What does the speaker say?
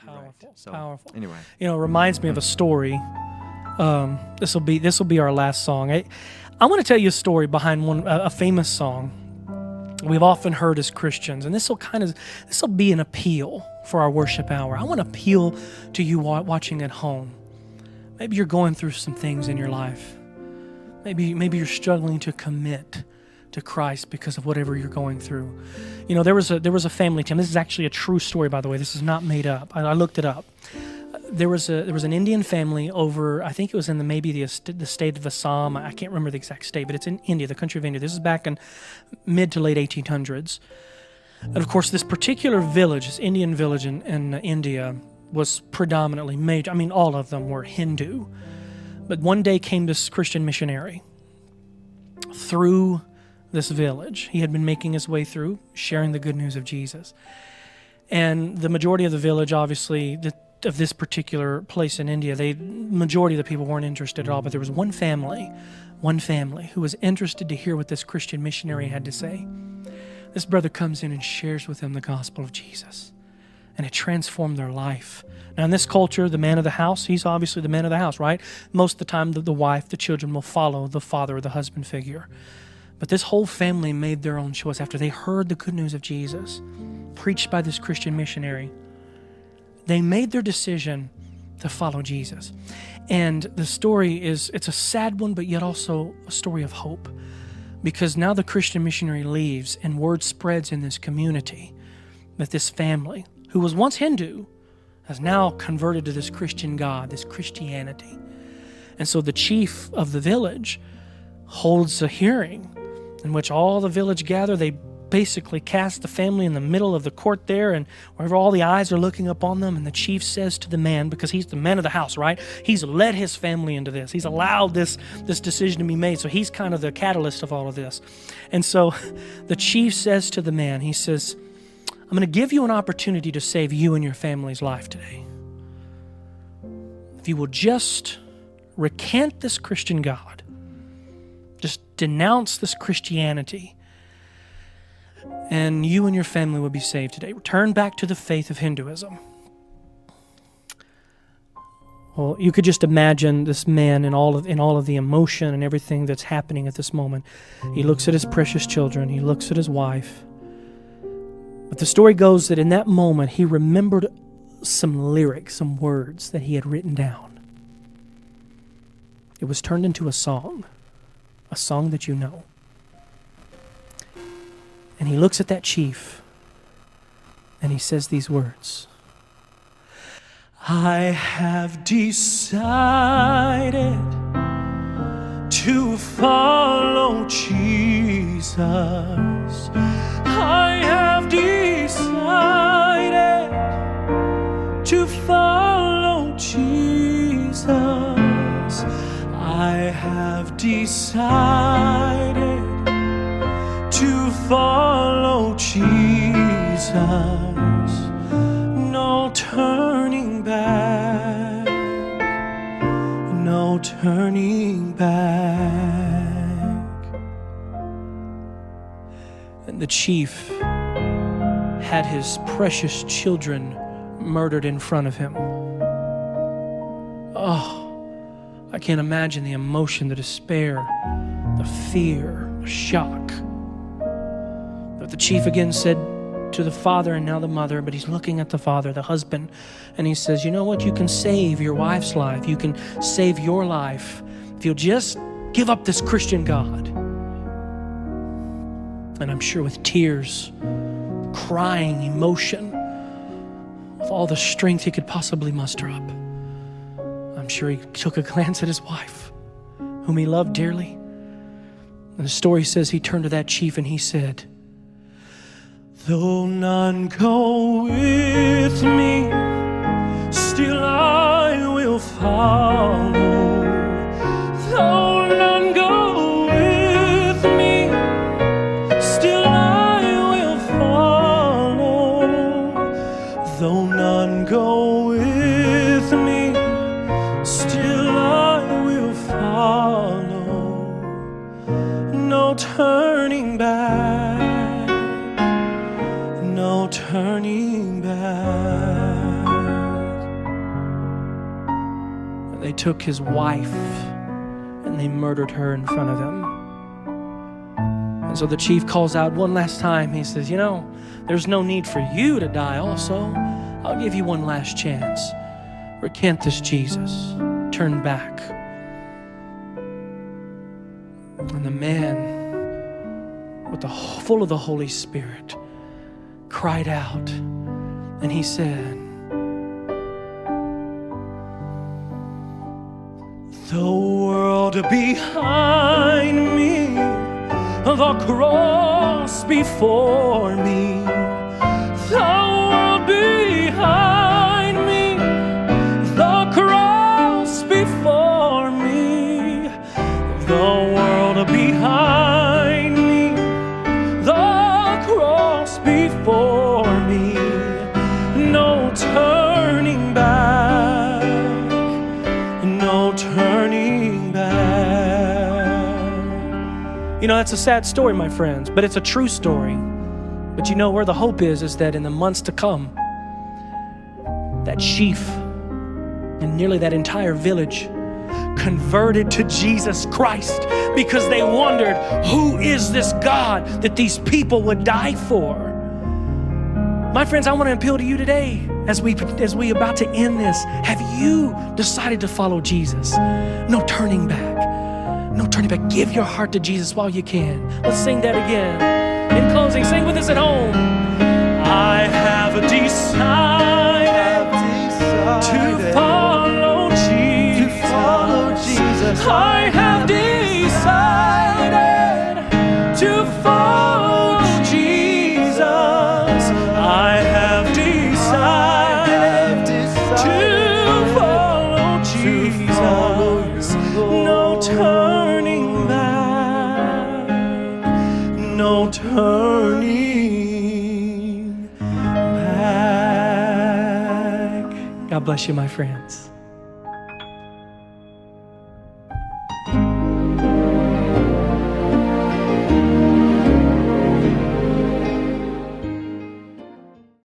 Powerful, So, powerful. Anyway. You know, it reminds me of a story. This will be our last song. I want to tell you a story behind a famous song we've often heard as Christians, and this will be an appeal for our worship hour. I want to appeal to you watching at home. Maybe you're going through some things in your life. Maybe you're struggling to commit to Christ because of whatever you're going through. You know, there was a family, Tim. This is actually a true story, by the way. This is not made up. I looked it up. There was an Indian family over, I think it was in the state of Assam. I can't remember the exact state, but it's in India, the country of India. This is back in mid to late 1800s. And of course, this particular village, this Indian village in India, was predominantly major. I mean, all of them were Hindu. But one day came this Christian missionary through this village. He had been making his way through, sharing the good news of Jesus. And the majority of the village, obviously, of this particular place in India, majority of the people weren't interested at all, but there was one family who was interested to hear what this Christian missionary had to say. This brother comes in and shares with them the gospel of Jesus, and it transformed their life. Now, in this culture, the man of the house, he's obviously the man of the house, right? Most of the time, the wife, the children will follow the father or the husband figure. But this whole family made their own choice after they heard the good news of Jesus, preached by this Christian missionary. They made their decision to follow Jesus. And the story it's a sad one, but yet also a story of hope. Because now the Christian missionary leaves and word spreads in this community that this family, who was once Hindu, has now converted to this Christian God, this Christianity. And so the chief of the village holds a hearing in which all the village gather. They basically cast the family in the middle of the court there, and wherever all the eyes are looking upon them, and the chief says to the man, because he's the man of the house, right? He's led his family into this. He's allowed this decision to be made, so he's kind of the catalyst of all of this. And so the chief says to the man, he says, I'm going to give you an opportunity to save you and your family's life today. If you will just recant this Christian God, just denounce this Christianity, and you and your family will be saved today. Return back to the faith of Hinduism. Well, you could just imagine this man in all of the emotion and everything that's happening at this moment. He looks at his precious children. He looks at his wife. But the story goes that in that moment, he remembered some lyrics, some words that he had written down. It was turned into a song that you know. And he looks at that chief and he says these words. I have decided to follow Jesus. I have decided to follow Jesus. I have decided to follow Jesus. No turning back. No turning back. And the chief had his precious children murdered in front of him. Oh, I can't imagine the emotion, the despair, the fear, the shock. But the chief again said to the father and now the mother, but he's looking at the father, the husband, and he says, you know what? You can save your wife's life. You can save your life if you'll just give up this Christian God. And I'm sure with tears, crying, emotion, with all the strength he could possibly muster up, I'm sure he took a glance at his wife, whom he loved dearly. And the story says he turned to that chief and he said, though none go with me, still I will follow. Though none go with me, still I will follow. Though none go with me, still I will follow. No turning back. No turning back. they took his wife and they murdered her in front of him. And so the chief calls out one last time. He says, you know, there's no need for you to die also. I'll give you one last chance. Recant this Jesus. Turn back. And the man, full of the Holy Spirit, cried out, and he said, the world behind me, the cross before me, the world behind me, the cross before me, the world behind me, the cross before me, no turning back, no turning back. You know, that's a sad story, my friends, but it's a true story. But you know where the hope is that in the months to come, that chief and nearly that entire village converted to Jesus Christ because they wondered, who is this God that these people would die for? My friends, I want to appeal to you today as we about to end this. Have you decided to follow Jesus? No turning back. No turning back. Give your heart to Jesus while you can. Let's sing that again. In closing, sing with us at home. I have decided to follow Jesus. I have decided to follow Jesus. I have decided to follow Jesus. No turning back. No turning back. God bless you, my friends.